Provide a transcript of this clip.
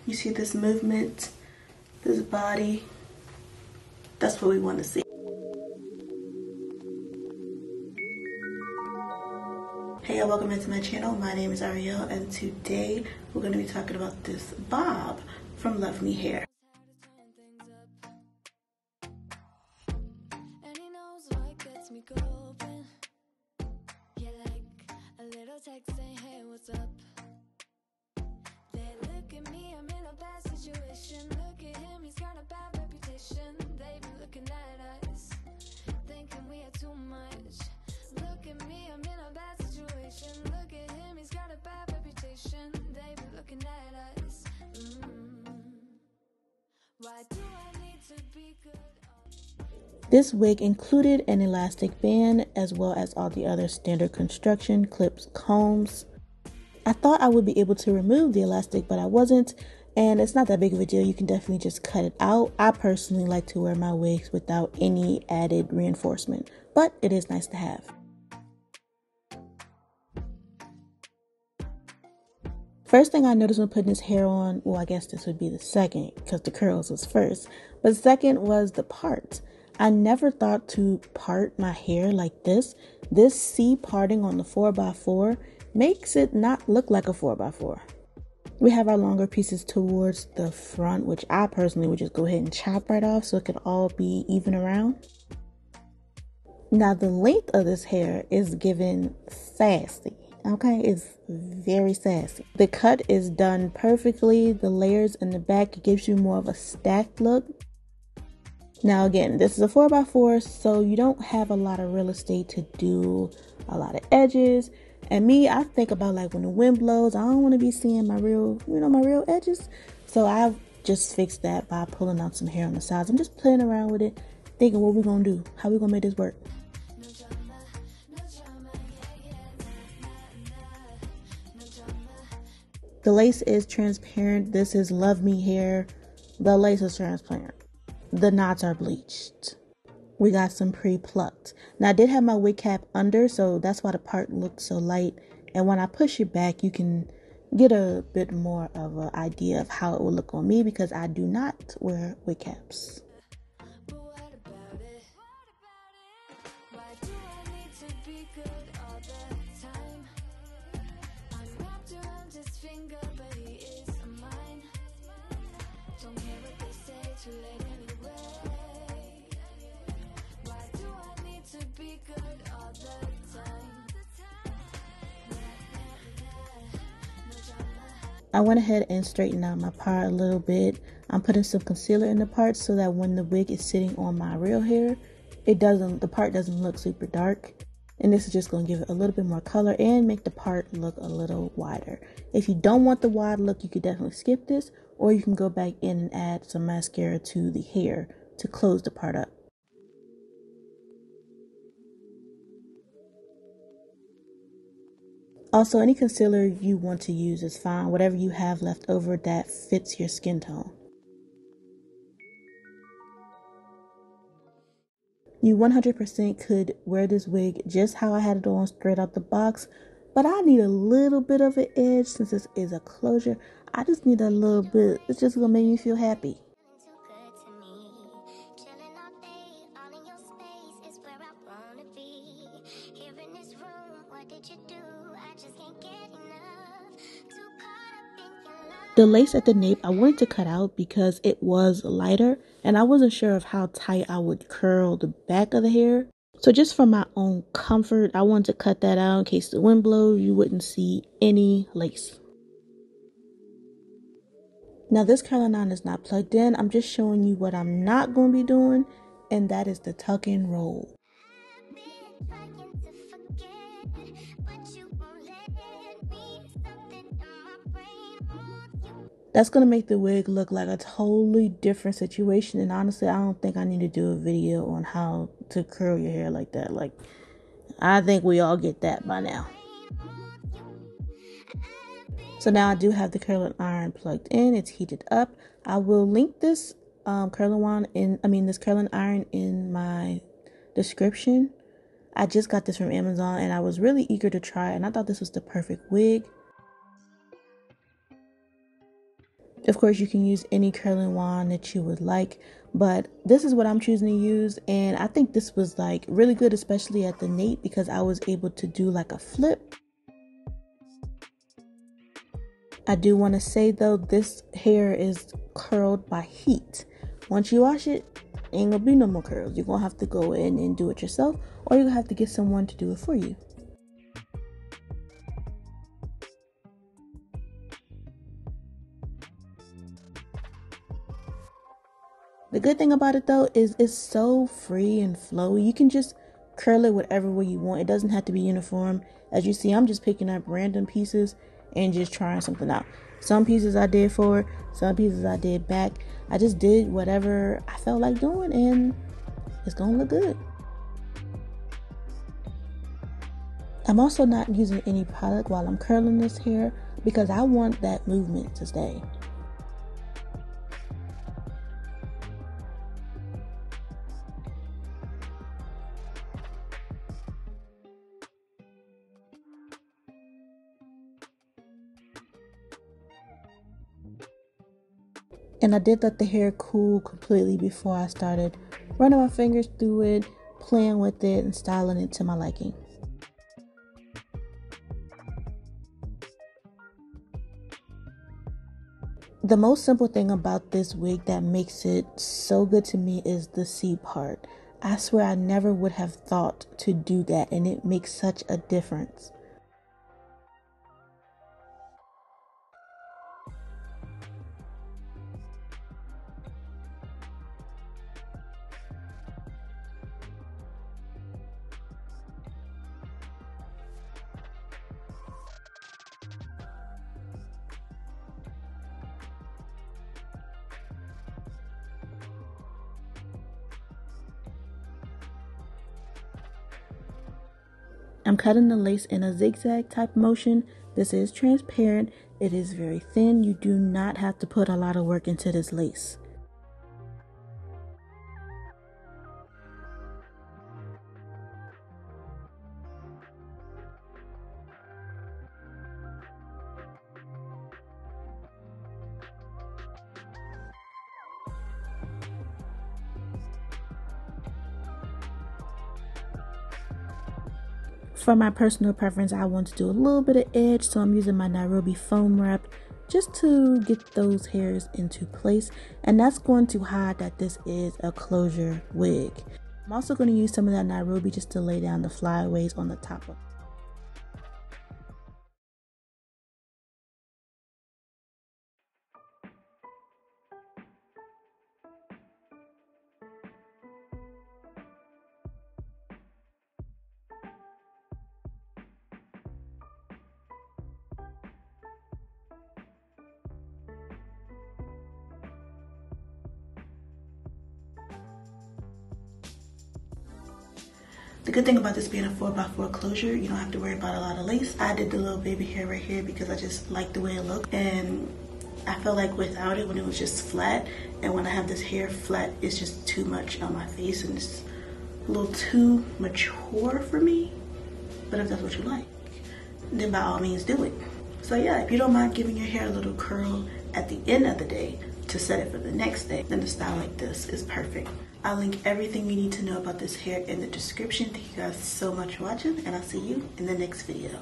You see this movement, this body. That's what we want to see. Hey y'all, welcome into my channel. My name is Arielle, and today we're going to be talking about this bob from Luvme Hair. This wig included an elastic band as well as all the other standard construction clips, combs. I thought I would be able to remove the elastic, but I wasn't, and it's not that big of a deal. You can definitely just cut it out. I personally like to wear my wigs without any added reinforcement, but it is nice to have. First thing I noticed when putting this hair on, well, I guess this would be the second because the curls was first, but second was the part. I never thought to part my hair like this. This C parting on the 4x4 makes it not look like a 4x4. We have our longer pieces towards the front, which I personally would just go ahead and chop right off so it could all be even around. Now the length of this hair is given sassy. Okay, it's very sassy. The cut is done perfectly. The layers in the back gives you more of a stacked look. Now again, this is a 4x4, so you don't have a lot of real estate to do a lot of edges. And me, I think about like when the wind blows, I don't want to be seeing my real, my real edges. So I've just fixed that by pulling out some hair on the sides. I'm just playing around with it, thinking what we're gonna do, how we're gonna make this work. The lace is transparent. This is Luvme Hair. The lace is transparent. The knots are bleached. We got some pre-plucked. Now I did have my wig cap under, so that's why the part looked so light. And when I push it back, you can get a bit more of an idea of how it will look on me because I do not wear wig caps. I went ahead and straightened out my part a little bit. I'm putting some concealer in the part so that when the wig is sitting on my real hair, the part doesn't look super dark. And this is just going to give it a little bit more color and make the part look a little wider. If you don't want the wide look, you could definitely skip this, or you can go back in and add some mascara to the hair to close the part up. Also, any concealer you want to use is fine. Whatever you have left over that fits your skin tone. You 100% could wear this wig just how I had it on straight out the box, but I need a little bit of an edge since this is a closure. I just need a little bit. It's just gonna make me feel happy. The lace at the nape I wanted to cut out because it was lighter and I wasn't sure of how tight I would curl the back of the hair. So just for my own comfort, I wanted to cut that out in case the wind blows, you wouldn't see any lace. Now this curling iron is not plugged in. I'm just showing you what I'm not going to be doing, and that is the tuck and roll. That's going to make the wig look like a totally different situation. And honestly, I don't think I need to do a video on how to curl your hair like that. Like, I think we all get that by now. So now I do have the curling iron plugged in. It's heated up. I will link this curling iron in my description. I just got this from Amazon and I was really eager to try it, and I thought this was the perfect wig. Of course, you can use any curling wand that you would like, but this is what I'm choosing to use, and I think this was like really good, especially at the nape, because I was able to do like a flip. I do want to say though, this hair is curled by heat. Once you wash it, ain't gonna be no more curls. You're gonna have to go in and do it yourself, or you're gonna have to get someone to do it for you. The good thing about it though is it's so free and flowy. You can just curl it whatever way you want. It doesn't have to be uniform. As you see, I'm just picking up random pieces and just trying something out. Some pieces I did forward, some pieces I did back. I just did whatever I felt like doing, and it's gonna look good. I'm also not using any product while I'm curling this hair because I want that movement to stay. And I did let the hair cool completely before I started running my fingers through it, playing with it, and styling it to my liking. The most simple thing about this wig that makes it so good to me is the C part. I swear I never would have thought to do that, and it makes such a difference. I'm cutting the lace in a zigzag type motion. This is transparent. It is very thin. You do not have to put a lot of work into this lace. For my personal preference, I want to do a little bit of edge, so I'm using my Nairobi foam wrap just to get those hairs into place, and that's going to hide that this is a closure wig. I'm also going to use some of that Nairobi just to lay down the flyaways on the top of it. The good thing about this being a 4x4 closure, you don't have to worry about a lot of lace. I did the little baby hair right here because I just like the way it looked, and I felt like without it, when it was just flat, and when I have this hair flat, it's just too much on my face and it's a little too mature for me. But if that's what you like, then by all means do it. So yeah, if you don't mind giving your hair a little curl at the end of the day to set it for the next day, then a style like this is perfect. I'll link everything you need to know about this hair in the description. Thank you guys so much for watching, and I'll see you in the next video.